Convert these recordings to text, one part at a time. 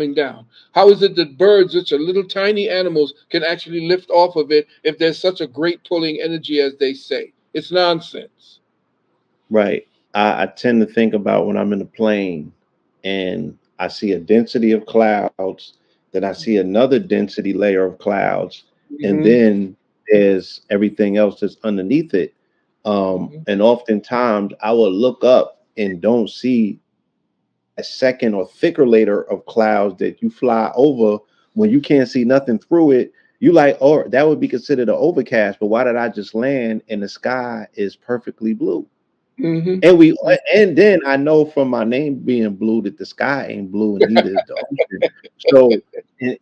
down? How is it that birds, which are little tiny animals, can actually lift off of it if there's such a great pulling energy as they say? It's nonsense. Right. I tend to think about when I'm in a plane and I see a density of clouds, then I see another density layer of clouds, and Hmm. then there's everything else that's underneath it. Hmm. And oftentimes I will look up and don't see that second or thicker layer of clouds that you fly over when you can't see nothing through it. You like, or that would be considered an overcast, but why did I just land and the sky is perfectly blue? Hmm. And we and then I know from my name being blue that the sky ain't blue and neither is the ocean. So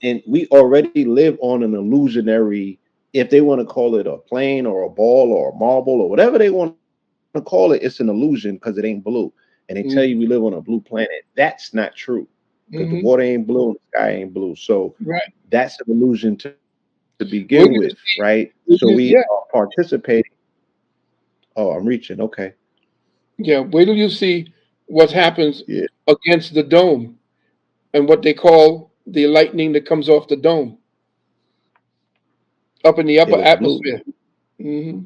and we already live on an illusionary, if they want to call it a plane or a ball or a marble or whatever they want to call it, it's an illusion because it ain't blue. And they tell you we live Hmm. on a blue planet. That's not true. Because the Hmm. water ain't blue and the sky ain't blue. So Right. that's an illusion to begin with, When you right? see, So we when you, are yeah, participating. Oh, I'm reaching. Okay. yeah. Wait till you see what happens Yeah. against the dome and what they call the lightning that comes off the dome up in the It upper was blue. atmosphere. Hmm.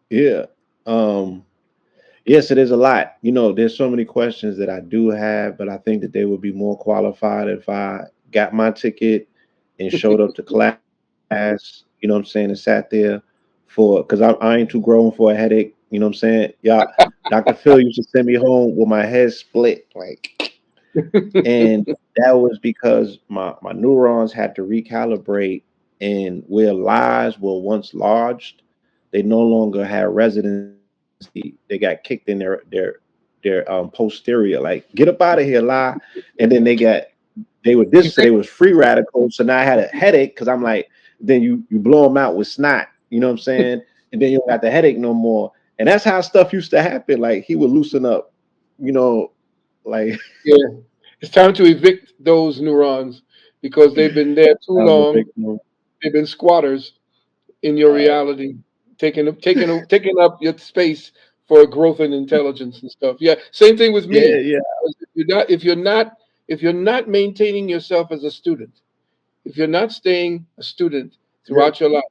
Yeah. Um, yes, it is a lot. There's so many questions that I do have, but I think that they would be more qualified if I got my ticket and showed up to class, you know what I'm saying, and sat there because I ain't too grown for a headache, you know what I'm saying? Yeah, Dr. Phil used to send me home with my head split, like, and that was because my neurons had to recalibrate, and where lies were once lodged, they no longer had residency. They got kicked in their posterior, like, get up out of here, lie. And then they were You this, so think? they was free radicals. So now I had a headache because I'm like, then you blow them out with snot, you know what I'm saying? And then you don't got the headache no more. And that's how stuff used to happen. Like he would loosen up, you know, like Yeah. It's time to evict those neurons because they've been there too I'm a long. victim. They've been squatters in your Uh, reality, taking up your space for growth and intelligence and stuff. Yeah, same thing with yeah, me. yeah. If you're not maintaining yourself as a student, if you're not staying a student Yeah. throughout your life,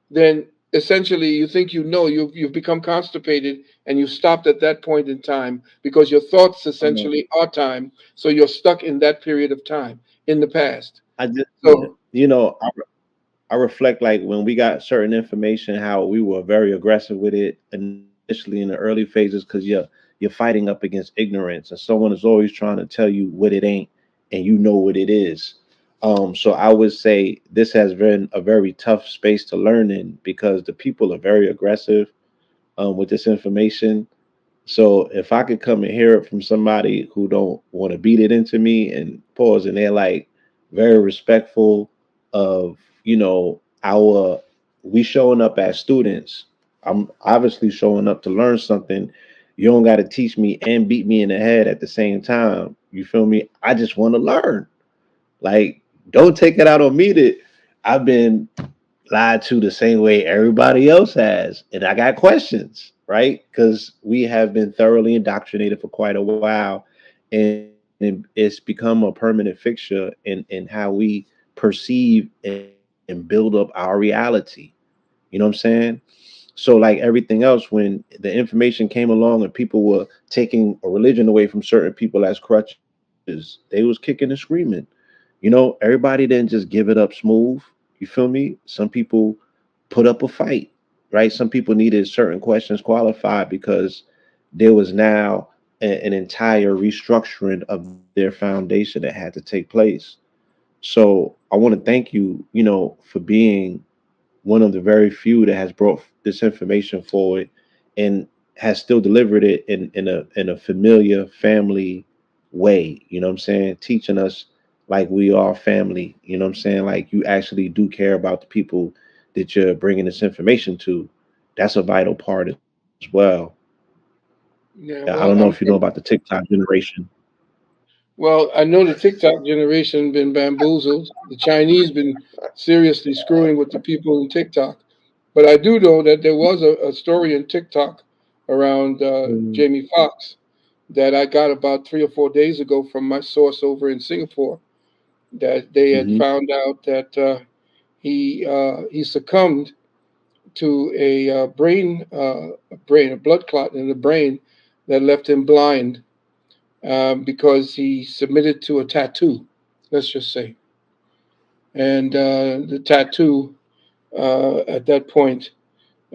then essentially you think you've become constipated and you've stopped at that point in time because your thoughts Uh, essentially are time, so you're stuck in that period of time in the past. I just, yeah, So I reflect like when we got certain information, how we were very aggressive with it initially in the early phases because you're fighting up against ignorance, and someone is always trying to tell you what it ain't, and you know what it is. So I would say this has been a very tough space to learn in because the people are very aggressive with this information. So if I could come and hear it from somebody who don't want to beat it into me and pause, and they're like very respectful of, our we showing up as students. I'm obviously showing up to learn something. You don't got to teach me and beat me in the head at the same time. You feel me? I just want to learn. Like, don't take it out on me that I've been lied to the same way everybody else has. And I got questions, right? Because we have been thoroughly indoctrinated for quite a while. And it's become a permanent fixture in how we perceive and build up our reality. You know what I'm saying? So, like everything else, when the information came along and people were taking a religion away from certain people as crutches, they was kicking and screaming. Everybody didn't just give it up smooth. You feel me? Some people put up a fight, right? Some people needed certain questions qualified because there was now an entire restructuring of their foundation that had to take place. So I want to thank you, for being one of the very few that has brought this information forward and has still delivered it in a familiar family way. You know what I'm saying? Teaching us like we are family. You know what I'm saying? Like you actually do care about the people that you're bringing this information to. That's a vital part as well. I yeah, don't know if well, you know about the TikTok generation. I know the TikTok generation been bamboozled. The Chinese been seriously screwing with the people in TikTok. But I do know that there was a story in TikTok around Mm. Jamie Foxx, that I got about 3 or 4 days ago from my source over in Singapore, that they had Hmm. found out that he succumbed to a blood clot in the brain that left him blind, because he submitted to a tattoo. Let's just say, and the tattoo at that point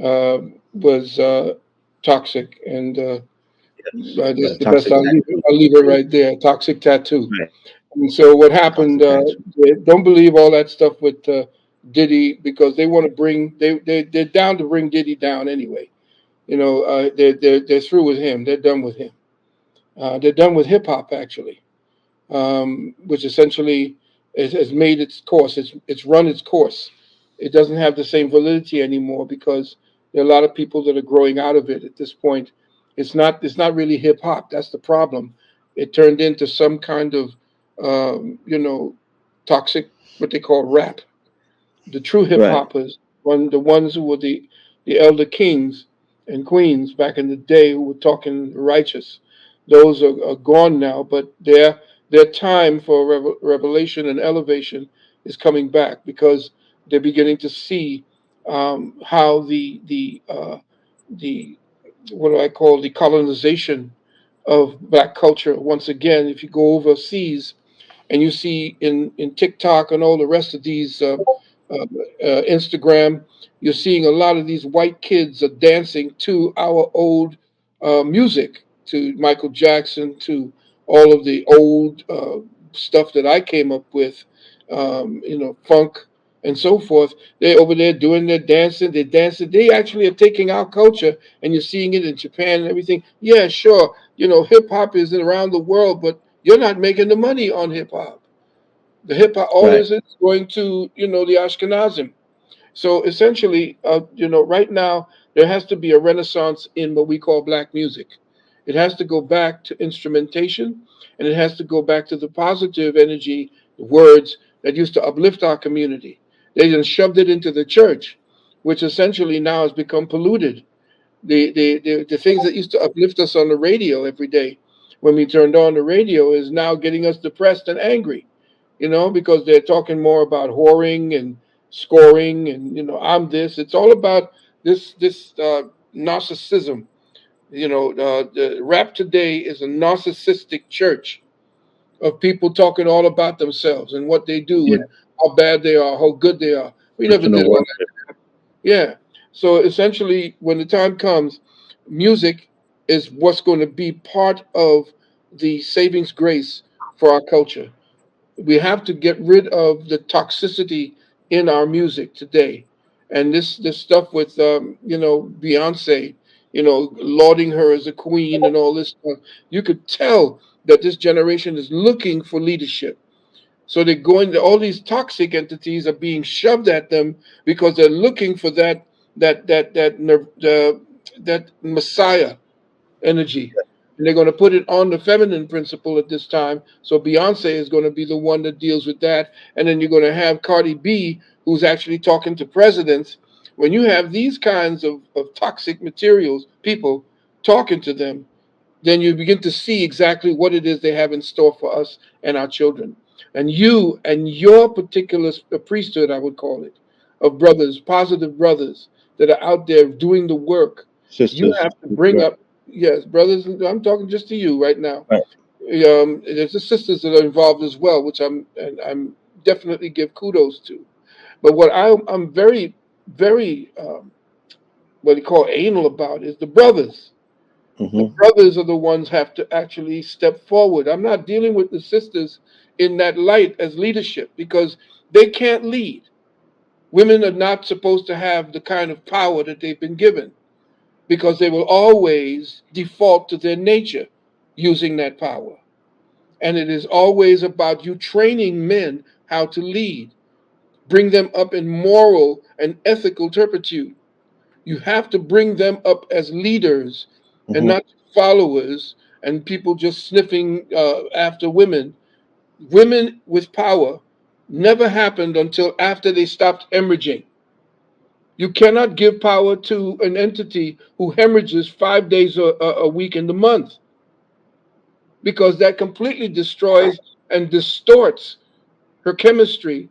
uh, was toxic, and Yes. that's Yeah. the best. Toxic tattoo. I'll leave it right there. Toxic tattoo. Right. And so what happened? Toxic tattoo. Don't believe all that stuff with Diddy, because they want to bring they're down to bring Diddy down anyway. They're through with him. They're done with him. They're done with hip hop actually, which essentially has made its course. It's run its course. It doesn't have the same validity anymore because there are a lot of people that are growing out of it at this point. It's not really hip hop. That's the problem. It turned into some kind of toxic, what they call rap. The true hip Right. hoppers, the ones who were the elder kings and queens back in the day, who were talking righteous. Those are gone now, but their time for revelation and elevation is coming back, because they're beginning to see how the what do I call, the colonization of black culture once again. If you go overseas and you see in TikTok and all the rest of these Instagram, you're seeing a lot of these white kids are dancing to our old music, to Michael Jackson, to all of the old stuff that I came up with, funk and so forth. They're over there doing their dancing. They're dancing. They actually are taking our culture, and you're seeing it in Japan and everything. Yeah, sure. Hip hop is around the world, but you're not making the money on hip hop. The hip hop, all Right. this is going to, the Ashkenazim. So essentially, right now, there has to be a renaissance in what we call black music. It has to go back to instrumentation, and it has to go back to the positive energy, words that used to uplift our community. They just shoved it into the church, which essentially now has become polluted. The things that used to uplift us on the radio every day when we turned on the radio is now getting us depressed and angry, because they're talking more about whoring and scoring, and I'm this. It's all about this narcissism. The rap today is a narcissistic church of people talking all about themselves and what they do Yeah. and how bad they are, how good they are. We never Personal did all worship. that. Yeah. So essentially, when the time comes, music is what's going to be part of the savings grace for our culture. We have to get rid of the toxicity in our music today, and this stuff with Beyonce, lauding her as a queen and all this stuff. You could tell that this generation is looking for leadership, so they're going. All these toxic entities are being shoved at them because they're looking for that Messiah energy. And they're going to put it on the feminine principle at this time. So Beyonce is going to be the one that deals with that. And then you're going to have Cardi B, who's actually talking to presidents. When you have these kinds of toxic materials, people talking to them, then you begin to see exactly what it is they have in store for us and our children. And you and your particular priesthood, I would call it, of brothers, positive brothers that are out there doing the work, you Sisters. have to bring Right. up, yes, brothers, I'm talking just to you right now. Right. There's the sisters that are involved as well, which I'm definitely give kudos to. But what I'm very, very, what you call anal about is the brothers. The Hmm. brothers are the ones have to actually step forward. I'm not dealing with the sisters in that light as leadership, because they can't lead. Women are not supposed to have the kind of power that they've been given, because they will always default to their nature using that power. And it is always about you training men how to lead, bring them up in moral and ethical turpitude. You have to bring them up as leaders and Hmm. not followers and people just sniffing after women. Women with power never happened until after they stopped hemorrhaging. You cannot give power to an entity who hemorrhages 5 days a week in the month. because that completely destroys and distorts her chemistry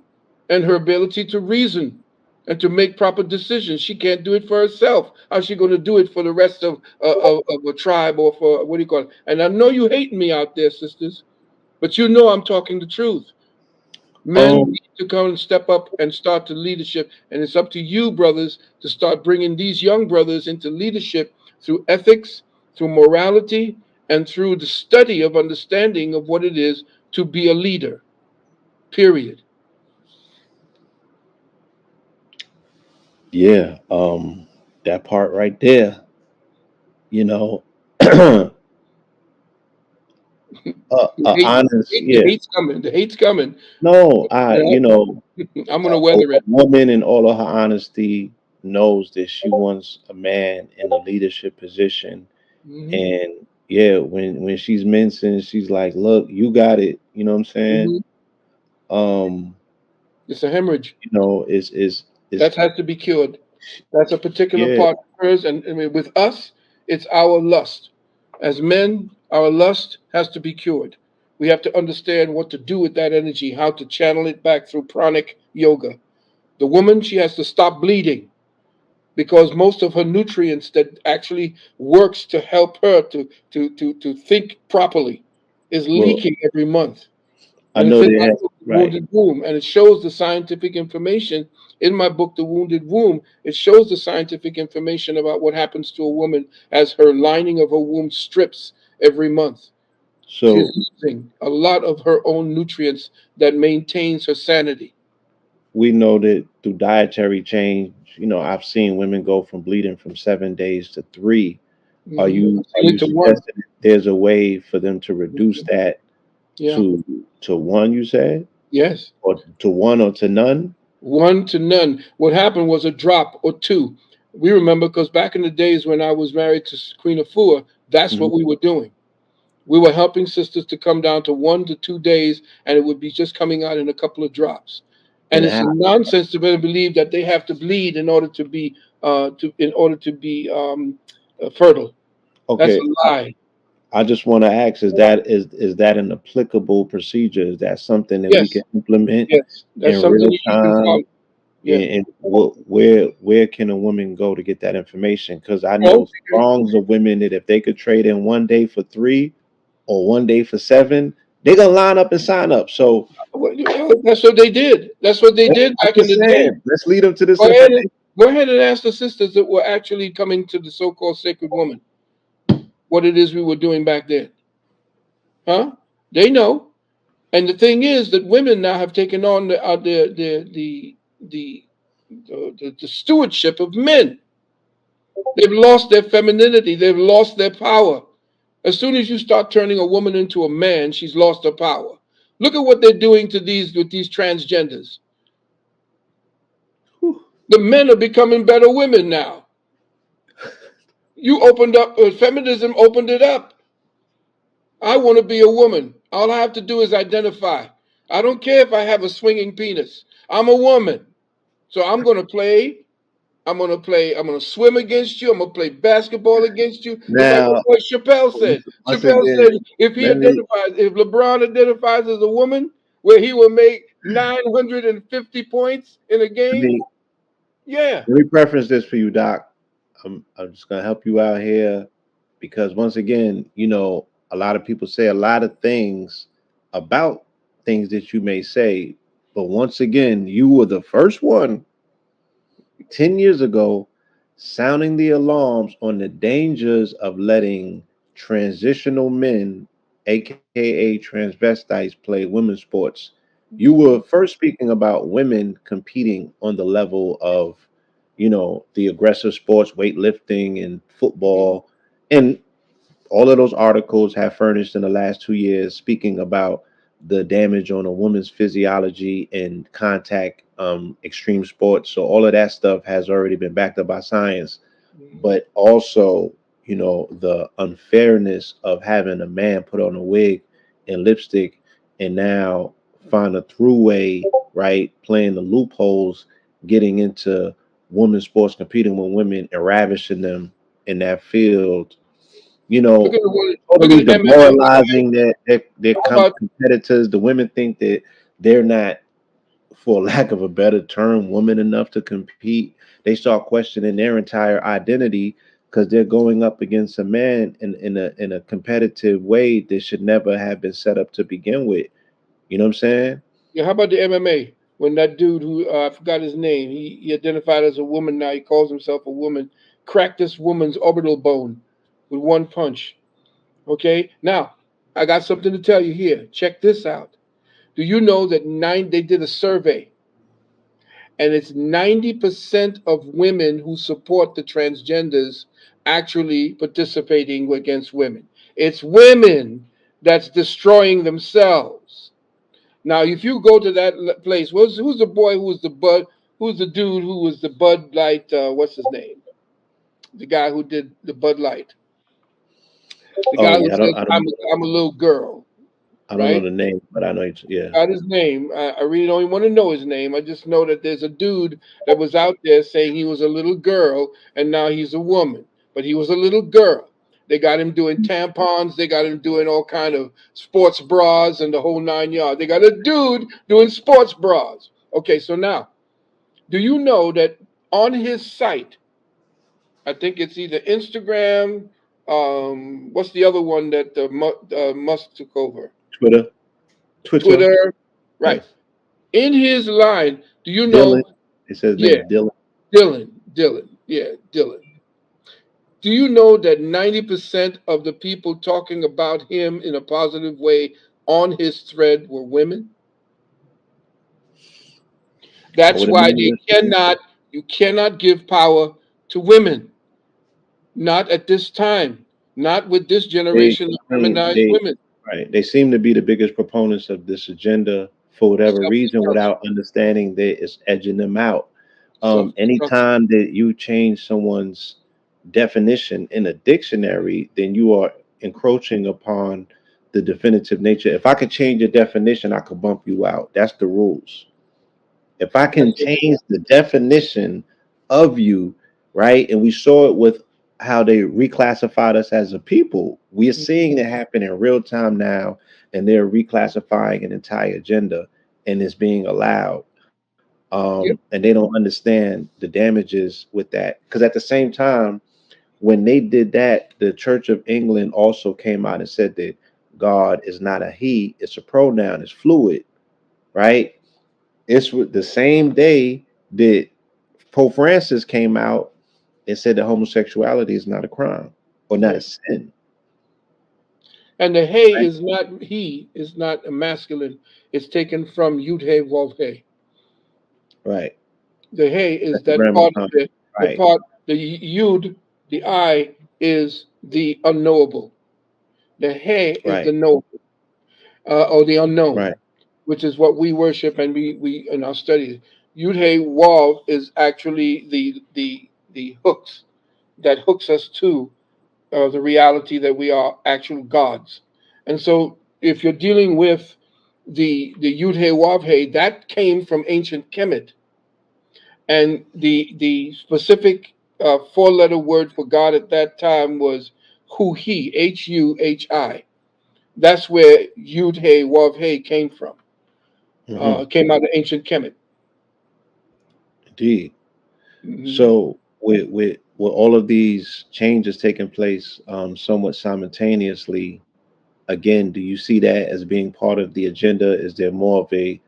and her ability to reason and to make proper decisions. She can't do it for herself. How's she going to do it for the rest of a tribe or for what do you call it? And I know you hating me out there, sisters, but you know I'm talking the truth. Men Um, need to come and step up and start to leadership. And it's up to you, brothers, to start bringing these young brothers into leadership through ethics, through morality, and through the study of understanding of what it is to be a leader, period. yeah, that part right there, you know, honest, The yeah. hate's coming. The hate's coming. No, I'm going to weather a it. woman in all of her honesty knows that she wants a man in a leadership position. Hmm. And yeah, when she's mincing, she's like, "Look, you got it." You know what I'm saying? Hmm. Um, It's a hemorrhage. is That has to be cured. That's a particular yeah. part of hers. And I mean, with us, it's our lust. As men, our lust has to be cured. We have to understand what to do with that energy, how to channel it back through pranic yoga. The woman, she has to stop bleeding because most of her nutrients that actually works to help her to think properly is Well, leaking every month. I And it's know in they my have book, The right. Wounded Womb, and it shows the scientific information in my book, The Wounded Womb. It shows the scientific information about what happens to a woman as her lining of her womb strips every month. She's So losing a lot of her own nutrients that maintains her sanity. we know that through dietary change, I've seen women go from bleeding from 7 days to three. I've Are seen you it to one. suggesting that there's a way for them to reduce Mhm. that Yeah. to one? You said, Yes. or to one, or to none? One to none. What happened was a drop or two. We remember because back in the days when I was married to Queen Afua, that's Mhm. what we were doing. We were helping sisters to come down to 1 to 2 days, and it would be just coming out in a couple of drops. And And it's how? nonsense to really believe that they have to bleed in order to be fertile. That's Okay, a lie. I just want to ask: is that an applicable procedure? Is that something that we can Yes, implement yes, that's in something real you can follow. time? Yeah. And where can a woman go to get that information? Because I Oh, know throngs of women that if they could trade in one day for three or one day for seven, they're gonna line up and sign up. So that's what they did. That's what they did I'm back in just the day. saying, let's lead them to this Go ahead and information. go ahead and ask the sisters that were actually coming to the so-called sacred woman what it is we were doing back then, huh? They know. And the thing is that women now have taken on the, the stewardship of men. They've lost their femininity. They've lost their power. As soon as you start turning a woman into a man, she's lost her power. Look at what they're doing to these with these transgenders. Whew. The men are becoming better women now. You opened up feminism, opened it up. I want to be a woman. All I have to do is identify. I don't care if I have a swinging penis. I'm a woman. So I'm going to play. I'm going to play. I'm going to swim against you. I'm going to play basketball against you. It's like Now, what Chappelle said. once Chappelle again, said let me if LeBron identifies as a woman, where he will make 950 points in a let game, me yeah. let me preference this for you, Doc. I'm just gonna help you out here because once again, a lot of people say a lot of things about things that you may say, but once again, you were the first one 10 years ago sounding the alarms on the dangers of letting transitional men, aka transvestites, play women's sports. You were first speaking about women competing on the level of, the aggressive sports, weightlifting and football. And all of those articles have furnished in the last 2 years speaking about the damage on a woman's physiology and contact extreme sports. So all of that stuff has already been backed up by science, but also, the unfairness of having a man put on a wig and lipstick and now find a through way, right? Playing the loopholes, getting into women's sports, competing with women and ravishing them in that field. You Look know, at the one. Look totally at the MMA. demoralizing their How about competitors. The women think that they're not, for lack of a better term, woman enough to compete. They start questioning their entire identity because they're going up against a man in a competitive way that should never have been set up to begin with. You know what I'm saying? yeah? How about the MMA? When that dude who I forgot his name, he identified as a woman. Now he calls himself a woman. Cracked this woman's orbital bone with one punch. Okay. Now I got something to tell you here. Check this out. Do you know that they did a survey, and it's 90% of women who support the transgenders actually participating against women. It's women that's destroying themselves. Now, if you go to that place, who's the boy who was the Bud? Who's the dude who was the Bud Light? What's his name? The guy who did the Bud Light. The Oh guy who yeah, says, I'm a little girl," I don't know right? the name, but I know yeah. Got his name. I really don't even want to know his name. I just know that there's a dude that was out there saying he was a little girl and now he's a woman, but he was a little girl. They got him doing tampons. They got him doing all kind of sports bras and the whole nine yards. They got a dude doing sports bras. Okay, so now, do you know that on his site, I think it's either Instagram, what's the other one that Musk took over? Twitter, Twitter, Twitter, right? yes. In his line, do you Dylan. know? It says his name Yeah, is Dylan. Dylan, yeah, Dylan. Do you know that 90% of the people talking about him in a positive way on his thread were women? I That's would why imagine so. you cannot give power to women. Not at this time. Not with this generation of feminized They women. right. They seem to be the biggest proponents of this agenda for whatever reason, Self-destruction. without understanding that it's edging them out. Self-destruction. Anytime that you change someone's definition in a dictionary, then you are encroaching upon the definitive nature. If I could change a definition, I could bump you out. That's the rules. If I can That's what, change the definition of you, right? And we saw it with how they reclassified us as a people. We are seeing it happen in real time now, and they're reclassifying an entire agenda, and it's being allowed. yep. And they don't understand the damages with that. Because at the same time, when they did that, the Church of England also came out and said that God is not a he, it's a pronoun, it's fluid, right? It's the same day that Pope Francis came out and said that homosexuality is not a crime or not a Yeah. sin. And the hey Right. is not a masculine. It's taken from Yud Hey Vav Hey. Right. The hey is That's the that grammar part of time. the Right. part, the yud, the I is the unknowable. The hey is Right. the knowable, or the unknown, Right. which is what we worship and we in our studies. Yud Hey Wav is actually the hooks that hooks us to the reality that we are actual gods. And so if you're dealing with the Yud Hey Wav Hey, that came from ancient Kemet. And the specific four-letter word for God at that time was Hu-Hi, Huhi. That's where Yud Hey Wav Hey came from. Hmm. Came out of ancient Kemet. Indeed. Mhm. So with all of these changes taking place somewhat simultaneously, again, do you see that as being part of the agenda? Is there more of a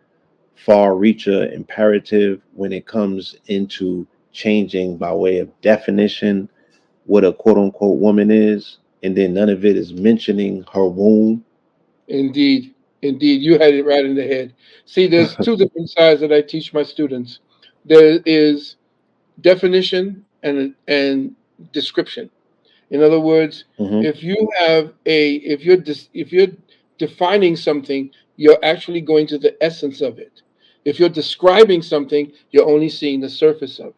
far reacher imperative when it comes into changing by way of definition what a quote unquote woman is, and then none of it is mentioning her womb? Indeed, indeed, you had it right in the head. See, there's two different sides that I teach my students. There is definition and description. In other words, Hmm. if you're defining something, you're actually going to the essence of it. If you're describing something, you're only seeing the surface of it.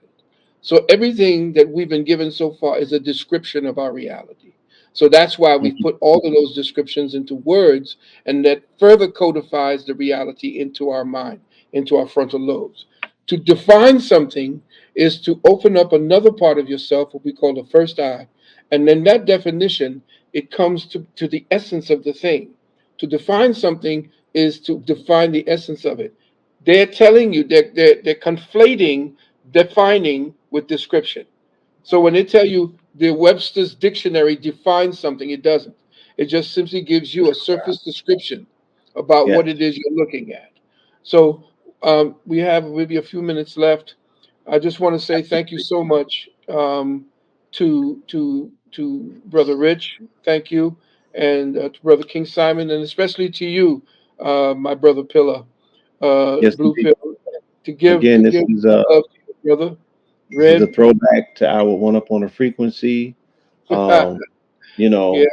So everything that we've been given so far is a description of our reality. So that's why we've put all of those descriptions into words, and that further codifies the reality into our mind, into our frontal lobes. To define something is to open up another part of yourself, what we call the first eye, And then that definition, it comes to the essence of the thing. To define something is to define the essence of it. They're telling you they're conflating defining with description. So when they tell you the Webster's dictionary defines something, it doesn't. It just simply gives you a surface description about what it Yes. is you're looking at. So we have maybe a few minutes left. I just want to say thank you so much to Brother Rich. Thank you, and to Brother King Simon, and especially to you, my brother Pillar, Yes, Blue indeed. Pill, Again, to give love to your brother, this is a Red. throwback to our one up on a frequency. Um, you Yeah. know,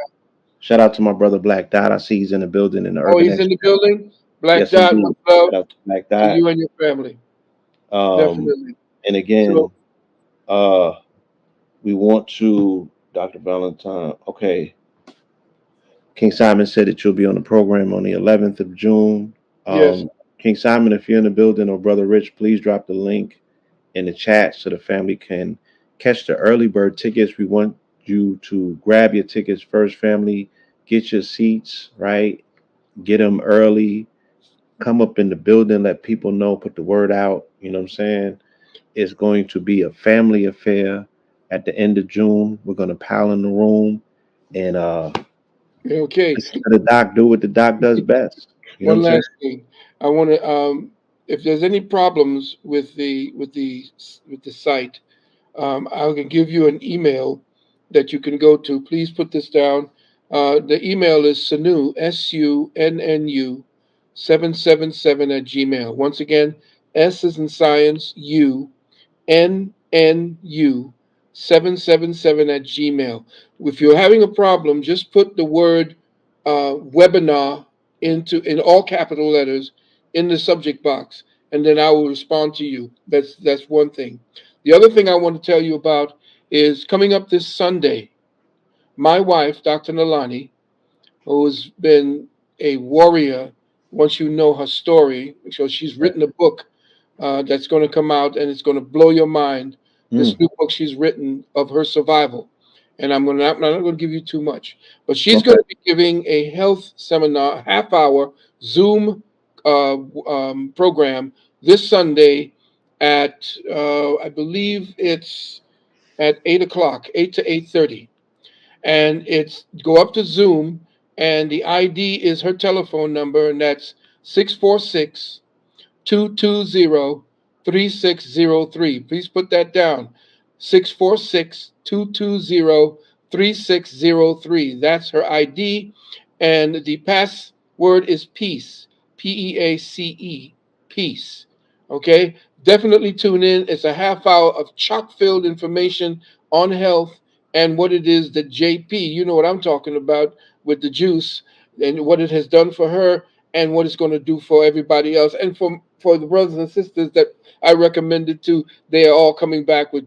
shout out to my brother Black Dot. I see he's in the building in the Oh, Urban he's in X. the building. Black Yes, Dot, much indeed. love Shout out to Black to Dot. you and your family. Um, Definitely. and So again, uh, we want to Dr. Valentine. Okay, King Simon said that you'll be on the program on the 11th of June. yes, King Simon, if you're in the building, or Brother Rich, please drop the link in the chat so the family can catch the early bird tickets. We want you to grab your tickets first, family. Get your seats, right? Get them early. Come up in the building, let people know, put the word out. You know what I'm saying? It's going to be a family affair at the end of June. We're going to pile in the room and okay. listen to the doc do what the doc does best. You know what One I'm saying? last thing. I want to if there's any problems with the site, I can give you an email that you can go to. Please put this down. The email is Sunnu, SUNNU 777 at Gmail. Once again, S is in science, NNU 777 at Gmail. If you're having a problem, just put the word webinar in all capital letters in the subject box, and then I will respond to you. That's one thing. The other thing I want to tell you about is coming up this Sunday. My wife, Dr. Nalani, who's been a warrior. Once you know her story, so she's written a book that's going to come out and it's going to blow your mind. This Mm, new book she's written of her survival, and I'm not going to give you too much, but she's going okay. to be giving a health seminar, half hour Zoom program this Sunday at I believe it's at 8 o'clock, 8 to 8:30, and it's go up to Zoom, and the ID is her telephone number, and that's 646-220-3603. Please put that down. 646-220-3603. That's her ID. And the password is peace. PEACE. Peace. Okay? Definitely tune in. It's a half hour of chock filled information on health and what it is that JP, you know what I'm talking about with the juice and what it has done for her and what it's going to do for everybody else, and for the brothers and sisters that I recommended to. They are all coming back with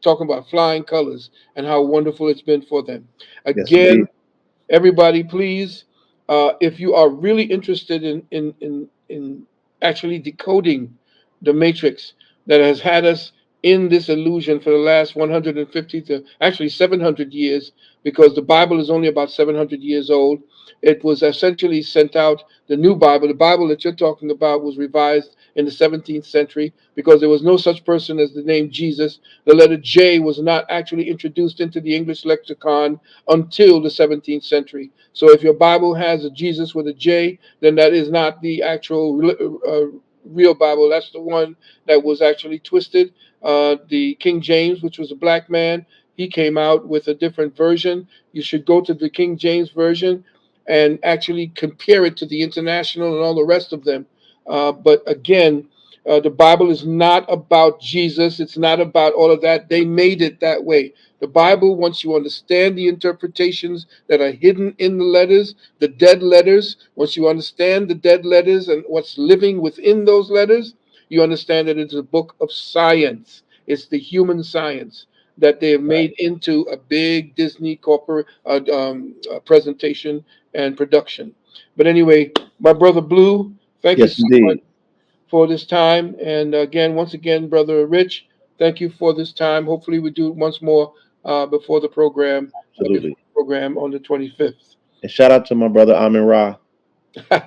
talking about flying colors and how wonderful it's been for them. Yes, Again, indeed. everybody, please, if you are really interested in actually decoding the matrix that has had us in this illusion for the last 150 to actually 700 years, because the Bible is only about 700 years old. It was essentially sent out, the new Bible, the Bible that you're talking about, was revised in the 17th century because there was no such person as the name Jesus. The letter J was not actually introduced into the English lexicon until the 17th century. So if your Bible has a Jesus with a J, then that is not the actual real Bible. That's the one that was actually twisted. The King James, which was a black man, he came out with a different version. You should go to the King James version and actually compare it to the International and all the rest of them. But again, the Bible is not about Jesus. It's not about all of that. They made it that way. The Bible, once you understand the interpretations that are hidden in the letters, the dead letters, once you understand the dead letters and what's living within those letters, you understand that it's a book of science. It's the human science that they have made into a big Disney corporate presentation and production. But anyway, my brother Blue, thank you Yes, so much indeed. for this time. And again, once again, Brother Rich, thank you for this time. Hopefully, we do it once more before the program, before Absolutely. the program on the 25th. And shout out to my brother Amin Ra, My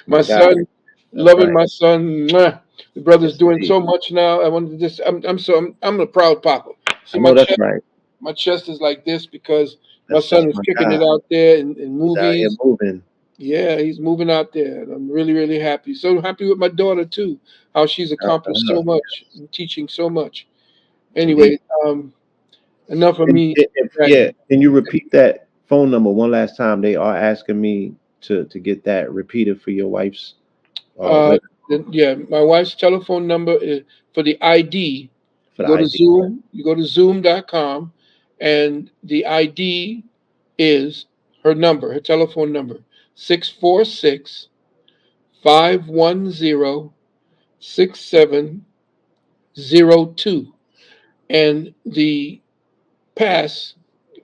my guy. son, That's loving right. my son. Mwah. The brother's Yes, doing indeed. so much now. I wanted to just, I'm a proud papa. See, I know that's right. my chest is like this because my That's son is my kicking guy. it out there in He's out here movies. moving. Yeah, he's moving out there, and I'm really, really happy. So happy with my daughter too, how she's Shout out to accomplished her. so much and teaching so much. Indeed. Anyway, enough of And me yeah, bragging. can you repeat that phone number one last time? They are asking me to get that repeated for your wife's Uh, web yeah, my wife's telephone number is for the ID. for You the go to ID. Zoom. You go to Zoom.com, and the ID is her number, her telephone number, 646-510-6702, and the pass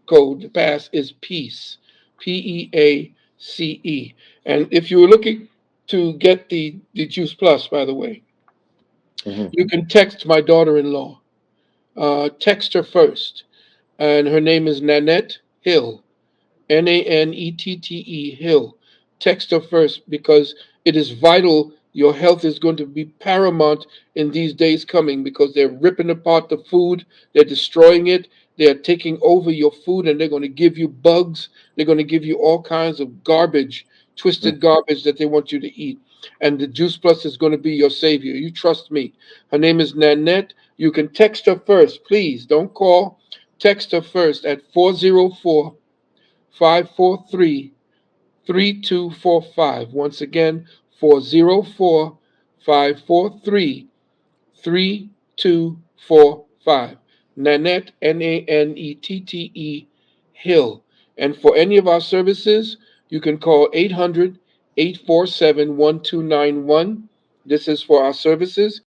code, the pass is peace, PEACE. And if you were looking to get the Juice Plus, by the way, Hmm. you can text my daughter-in-law. Text her first, and her name is Nanette Hill. Nanette Hill. Text her first because it is vital. Your health is going to be paramount in these days coming because they're ripping apart the food, they're destroying it, they're taking over your food, and they're going to give you bugs. They're going to give you all kinds of garbage, twisted garbage that they want you to eat. And the Juice Plus is going to be your savior. You trust me. Her name is Nanette. You can text her first, please. Don't call. Text her first at 404 543 3245. Once again, 404 543 3245. Nanette, Nanette Hill. And for any of our services, you can call 800 847 1291. This is for our services.